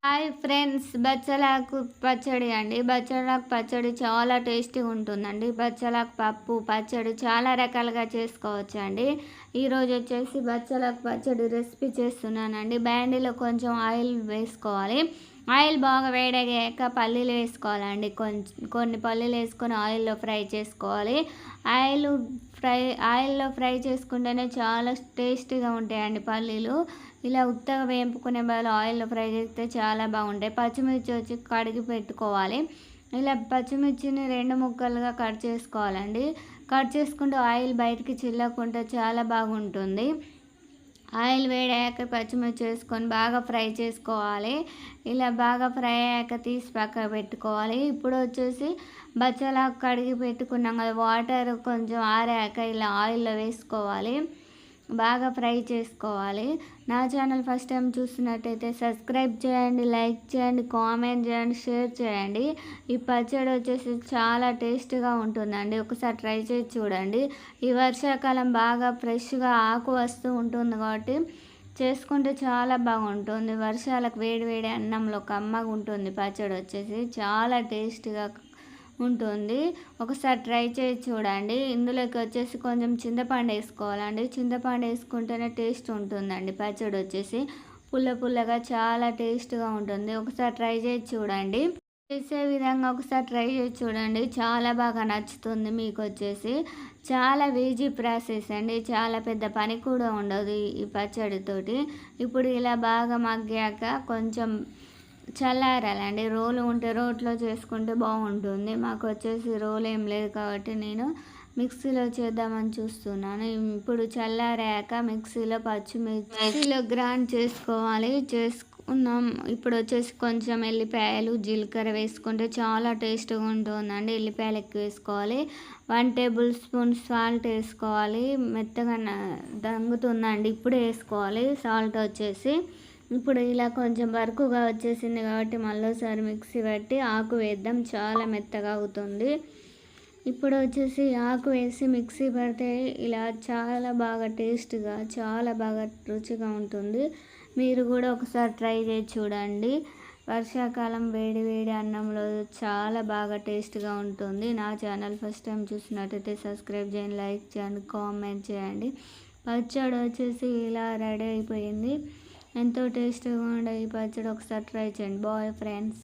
Hi friends, బచ్చలాకు పచ్చడి అండి. బచ్చలాకు పచ్చడి చాలా టేస్టీగా ఉంటుందండి. బచ్చలాకు పప్పు పచ్చడి చాలా రకాలుగా చేసుకోవచ్చండి. ఈరోజు వచ్చేసి బచ్చలాకు పచ్చడి రెసిపీ చేస్తున్నానండి. బ్యాండీలో కొంచెం ఆయిల్ వేసుకోవాలి. ఆయిల్ బాగా వేడయ్యాక పల్లీలు వేసుకోవాలండి. కొన్ని పల్లీలు వేసుకొని ఆయిల్లో ఫ్రై చేసుకోవాలి. ఆయిల్ ఆయిల్లో ఫ్రై చేసుకుంటేనే చాలా టేస్టీగా ఉంటాయండి పల్లీలు. ఇలా ఉత్తగా వేపుకునే బదులు ఆయిల్లో ఫ్రై చేస్తే చాలా బాగుంటాయి. పచ్చిమిర్చి వచ్చి కడిగి పెట్టుకోవాలి. ఇలా పచ్చిమిర్చిని 2 ముక్కలుగా కట్ చేసుకోవాలండి. కట్ చేసుకుంటూ ఆయిల్ బయటికి చిల్లకుండా చాలా బాగుంటుంది. ఆయిల్ వేడయ్యాక పచ్చిమిర్చి వేసుకొని బాగా ఫ్రై చేసుకోవాలి. ఇలా బాగా ఫ్రై అయ్యాక తీసి పక్కన పెట్టుకోవాలి. ఇప్పుడు వచ్చేసి బచ్చలాకు కడిగి పెట్టుకున్నాం కదా, వాటర్ కొంచెం ఆరాక ఇలా ఆయిల్లో వేసుకోవాలి. బాగా ఫ్రై చేసుకోవాలి. నా ఛానల్ ఫస్ట్ టైం చూస్తున్నట్టయితే సబ్స్క్రైబ్ చేయండి, లైక్ చేయండి, కామెంట్ చేయండి, షేర్ చేయండి. ఈ పచ్చడి వచ్చేసి చాలా టేస్ట్గా ఉంటుందండి. ఒకసారి ట్రై చేసి చూడండి. ఈ వర్షాకాలం బాగా ఫ్రెష్గా ఆకు వస్తూ ఉంటుంది కాబట్టి చేసుకుంటే చాలా బాగుంటుంది. వర్షాలకు వేడి వేడి అన్నంలో కమ్మగా ఉంటుంది. పచ్చడి వచ్చేసి చాలా టేస్ట్గా ఉంటుంది. ఒకసారి ట్రై చేసి చూడండి. ఇందులోకి వచ్చేసి కొంచెం చింతపండు వేసుకోవాలండి. చింతపండు వేసుకుంటేనే టేస్ట్ ఉంటుందండి. పచ్చడి వచ్చేసి పుల్ల పుల్లగా చాలా టేస్ట్గా ఉంటుంది. ఒకసారి ట్రై చేసి చూడండి. చేసే విధంగా ఒకసారి ట్రై చేసి చూడండి. చాలా బాగా నచ్చుతుంది మీకు వచ్చేసి. చాలా ఈజీ ప్రాసెస్ అండి. చాలా పెద్ద పని కూడా ఉండదు ఈ పచ్చడితోటి. ఇప్పుడు ఇలా బాగా మగ్గాక కొంచెం చల్లారాలండి. రోలు ఉంటే రోట్లో చేసుకుంటే బాగుంటుంది. మాకు వచ్చేసి రోలు ఏం లేదు కాబట్టి నేను మిక్సీలో చేద్దామని చూస్తున్నాను. ఇప్పుడు చల్లారాక మిక్సీలో పచ్చిమిర్చిలో గ్రైండ్ చేసుకోవాలి. చేసుకున్నాం. ఇప్పుడు వచ్చేసి కొంచెం ఎల్లిపాయలు జీలకర్ర వేసుకుంటే చాలా టేస్ట్గా ఉంటుందండి. ఎల్లిపాయలు ఎక్కువ వేసుకోవాలి. 1 టేబుల్ స్పూన్ సాల్ట్ వేసుకోవాలి. మెత్తగా దంగుతుందండి, ఇప్పుడు వేసుకోవాలి సాల్ట్ వచ్చేసి. ఇప్పుడు ఇలా కొంచెం వరకుగా వచ్చేసింది కాబట్టి మళ్ళీసారి మిక్సీ పట్టి ఆకు వేద్దాం. చాలా మెత్తగా అవుతుంది. ఇప్పుడు వచ్చేసి ఆకు వేసి మిక్సీ పడితే ఇలా చాలా బాగా టేస్ట్గా చాలా బాగా రుచిగా ఉంటుంది. మీరు కూడా ఒకసారి ట్రై చేసి చూడండి. వర్షాకాలం వేడి వేడి అన్నంలో చాలా బాగా టేస్ట్గా ఉంటుంది. నా ఛానల్ ఫస్ట్ టైం చూసినట్టయితే సబ్స్క్రైబ్ చేయండి, లైక్ చేయండి, కామెంట్ చేయండి. పచ్చడి వచ్చేసి ఇలా రెడీ అయిపోయింది. ఎంతో టేస్టీగా ఉండే ఈ పచ్చడి ఒకసారి ట్రై చేయండి. Bye friends.